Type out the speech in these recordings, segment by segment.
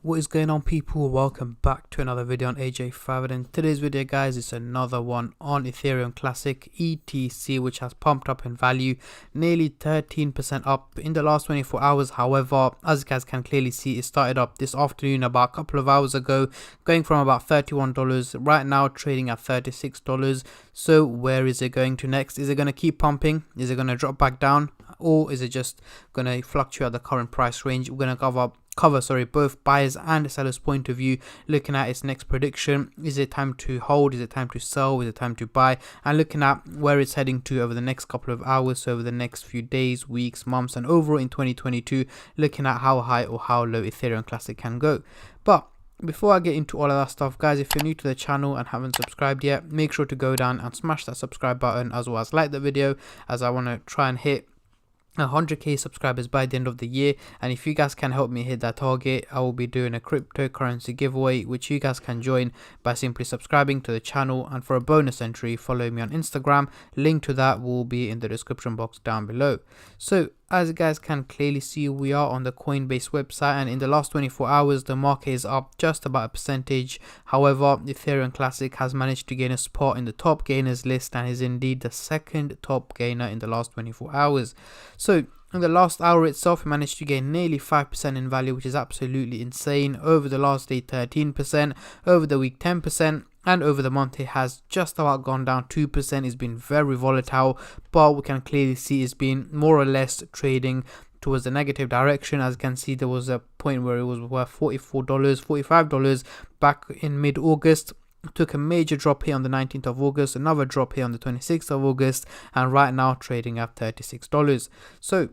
What is going on, people? Welcome back to another video on AJ Favorite. In today's video, guys, is another one on Ethereum Classic ETC, which has pumped up in value nearly 13% up in the last 24 hours. However, as you guys can clearly see, it started up this afternoon about a couple of hours ago, going from about $31 right now trading at $36. So where is it going to next? Is it going to keep pumping? Is it going to drop back down, or is it just going to fluctuate at the current price range? We're going to cover both buyers and sellers point of view, looking at its next prediction. Is it time to hold? Is it time to sell? Is it time to buy? And looking at where it's heading to over the next couple of hours, so over the next few days, weeks, months, and overall in 2022, looking at how high or how low Ethereum Classic can go. But before I get into all of that stuff, guys, if you're new to the channel and haven't subscribed yet, make sure to go down and smash that subscribe button, as well as like the video, as I want to try and hit 100k subscribers by the end of the year. And if you guys can help me hit that target, I will be doing a cryptocurrency giveaway, which you guys can join by simply subscribing to the channel, and for a bonus entry, follow me on Instagram. Link to that will be in the description box down below. So as you guys can clearly see, we are on the Coinbase website, and in the last 24 hours the market is up just about a percentage. However, Ethereum Classic has managed to gain a spot in the top gainers list and is indeed the second top gainer in the last 24 hours. So in the last hour itself, it managed to gain nearly 5% in value, which is absolutely insane. Over the last day, 13%, over the week 10%, and over the month it has just about gone down 2%. It's been very volatile, but we can clearly see it's been more or less trading towards the negative direction. As you can see, there was a point where it was worth $44, $45 back in mid-August. Took a major drop here on the 19th of August, another drop here on the 26th of August, and right now trading at $36. So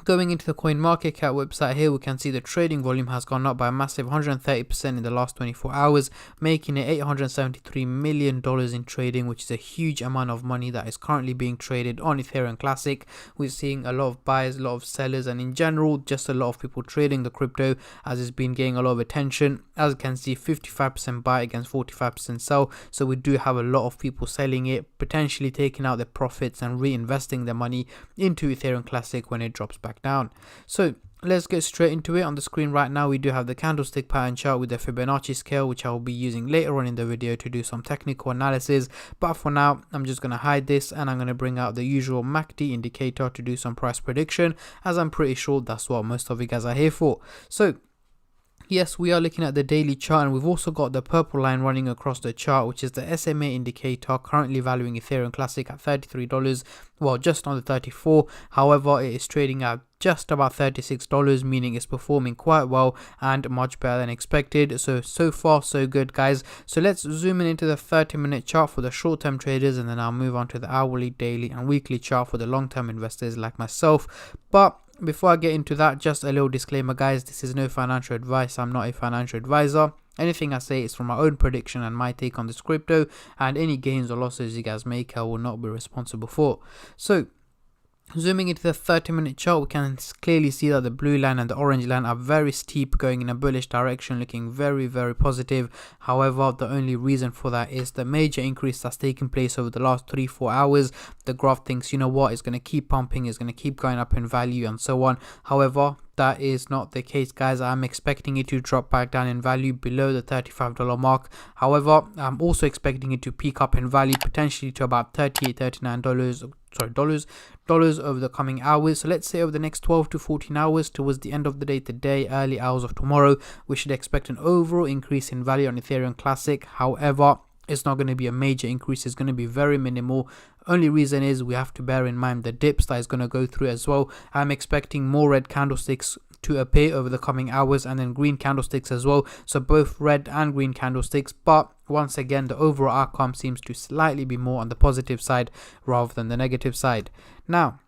going into the CoinMarketCap website here, we can see the trading volume has gone up by a massive 130% in the last 24 hours, making it $873 million in trading, which is a huge amount of money that is currently being traded on Ethereum Classic. We're seeing a lot of buyers, a lot of sellers, and in general, just a lot of people trading the crypto, as it's been getting a lot of attention. As you can see, 55% buy against 45% sell. So we do have a lot of people selling it, potentially taking out their profits and reinvesting their money into Ethereum Classic when it drops back down. So let's get straight into it. On the screen right now, we do have the candlestick pattern chart with the Fibonacci scale, which I will be using later on in the video to do some technical analysis. But for now, I'm just going to hide this, and I'm going to bring out the usual MACD indicator to do some price prediction, as I'm pretty sure that's what most of you guys are here for. So yes, we are looking at the daily chart, and we've also got the purple line running across the chart, which is the SMA indicator, currently valuing Ethereum Classic at $33, well, just under 34. However, it is trading at just about $36, meaning it's performing quite well and much better than expected. So far so good, guys. So let's zoom in into the 30-minute chart for the short-term traders, and then I'll move on to the hourly, daily, and weekly chart for the long-term investors like myself. But before I get into that, just a little disclaimer, guys, this is no financial advice. I'm not a financial advisor. Anything I say is from my own prediction and my take on this crypto, and any gains or losses you guys make, I will not be responsible for. So zooming into the 30-minute chart, we can clearly see that the blue line and the orange line are very steep, going in a bullish direction, looking very, very positive. However, the only reason for that is the major increase that's taken place over the last 3-4 hours. The graph thinks, you know what, it's going to keep pumping, it's going to keep going up in value, and so on. However, that is not the case, guys. I'm expecting it to drop back down in value below the $35 mark. However, I'm also expecting it to peak up in value potentially to about $38, $39 dollars over the coming hours. So let's say over the next 12 to 14 hours, towards the end of the day today, early hours of tomorrow, we should expect an overall increase in value on Ethereum Classic. However, it's not going to be a major increase, it's going to be very minimal. Only reason is we have to bear in mind the dips that is going to go through as well. I'm expecting more red candlesticks to appear over the coming hours, and then green candlesticks as well. So both red and green candlesticks, but once again, the overall outcome seems to slightly be more on the positive side rather than the negative side. Now,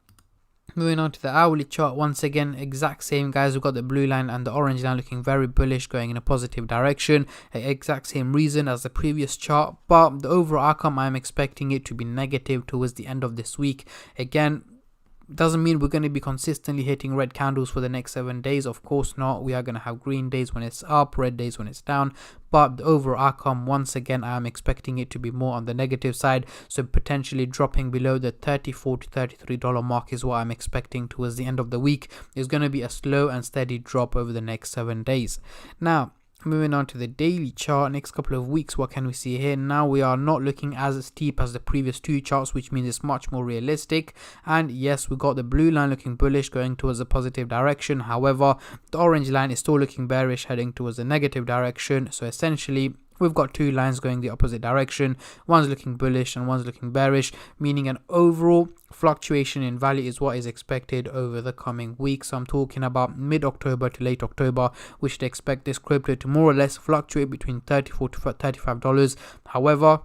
moving on to the hourly chart, once again, exact same, guys. We've got the blue line and the orange line looking very bullish, going in a positive direction. Exact same reason as the previous chart, but the overall outcome, I'm expecting it to be negative towards the end of this week. Again, doesn't mean we're going to be consistently hitting red candles for the next 7 days. Of course not. We are going to have green days when it's up, red days when it's down. But the overall outcome, once again, I am expecting it to be more on the negative side. So potentially dropping below the $34 to $33 mark is what I'm expecting towards the end of the week. It's going to be a slow and steady drop over the next 7 days. Now, moving on to the daily chart, next couple of weeks, what can we see here? Now we are not looking as steep as the previous two charts, which means it's much more realistic. And yes, we got the blue line looking bullish, going towards a positive direction. However, the orange line is still looking bearish, heading towards a negative direction. So essentially, we've got two lines going the opposite direction. One's looking bullish and one's looking bearish, meaning an overall fluctuation in value is what is expected over the coming weeks. So I'm talking about mid-October to late October. We should expect this crypto to more or less fluctuate between $34 to $35. However,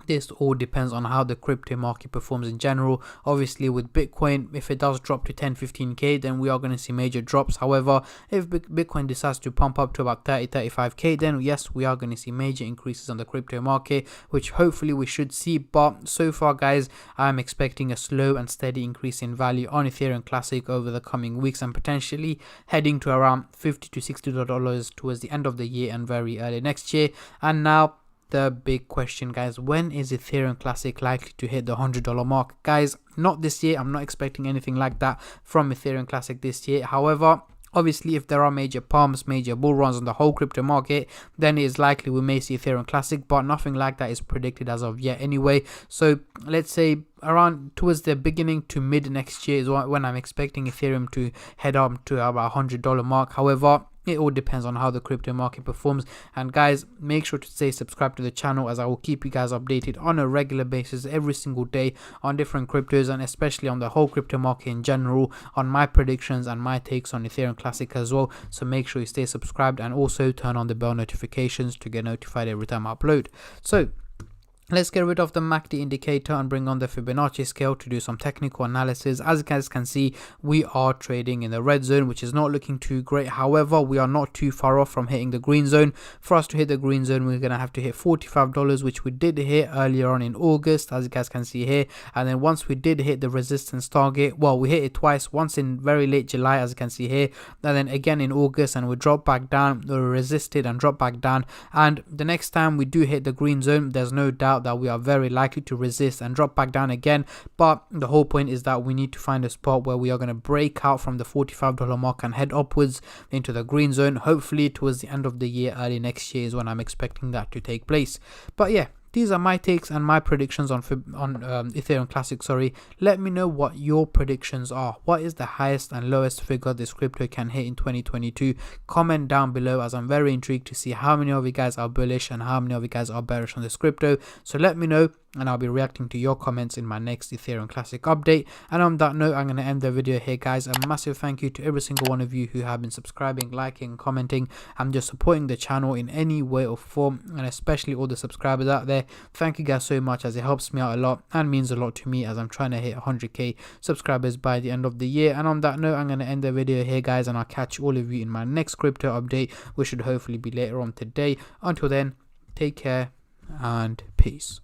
this all depends on how the crypto market performs in general. Obviously, with Bitcoin, if it does drop to 10-15k, then we are going to see major drops. However, if Bitcoin decides to pump up to about 30-35k, then yes, we are going to see major increases on the crypto market, which hopefully we should see. But so far, guys, I'm expecting a slow and steady increase in value on Ethereum Classic over the coming weeks, and potentially heading to around $50 to $60 towards the end of the year and very early next year. And now, the big question, guys, when is Ethereum Classic likely to hit the $100 mark? Guys, not this year. I'm not expecting anything like that from Ethereum Classic this year. However, obviously, if there are major pumps, major bull runs on the whole crypto market, then it is likely we may see Ethereum Classic, but nothing like that is predicted as of yet anyway. So let's say around towards the beginning to mid next year is when I'm expecting Ethereum to head up to about $100 mark. However, it all depends on how the crypto market performs. And guys, make sure to stay subscribed to the channel, as I will keep you guys updated on a regular basis every single day on different cryptos, and especially on the whole crypto market in general, on my predictions and my takes on Ethereum Classic as well. So make sure you stay subscribed and also turn on the bell notifications to get notified every time I upload. So let's get rid of the MACD indicator and bring on the Fibonacci scale to do some technical analysis. As you guys can see, we are trading in the red zone, which is not looking too great. However, we are not too far off from hitting the green zone. For us to hit the green zone, we're going to have to hit $45, which we did hit earlier on in August, as you guys can see here. And then once we did hit the resistance target, well, we hit it twice, once in very late July, as you can see here, and then again in August, and we dropped back down. We resisted and dropped back down. And the next time we do hit the green zone, there's no doubt that we are very likely to resist and drop back down again. But the whole point is that we need to find a spot where we are going to break out from the $45 mark and head upwards into the green zone. Hopefully towards the end of the year, early next year is when I'm expecting that to take place. But yeah, these are my takes and my predictions on Ethereum Classic. Let me know what your predictions are. What is the highest and lowest figure this crypto can hit in 2022? Comment down below, as I'm very intrigued to see how many of you guys are bullish and how many of you guys are bearish on this crypto. So let me know, and I'll be reacting to your comments in my next Ethereum Classic update. And on that note, I'm going to end the video here, guys. A massive thank you to every single one of you who have been subscribing, liking, commenting, and just supporting the channel in any way or form, and especially all the subscribers out there. Thank you guys so much, as it helps me out a lot and means a lot to me, as I'm trying to hit 100k subscribers by the end of the year. And on that note, I'm going to end the video here, guys, and I'll catch all of you in my next crypto update, which should hopefully be later on today. Until then, take care and peace.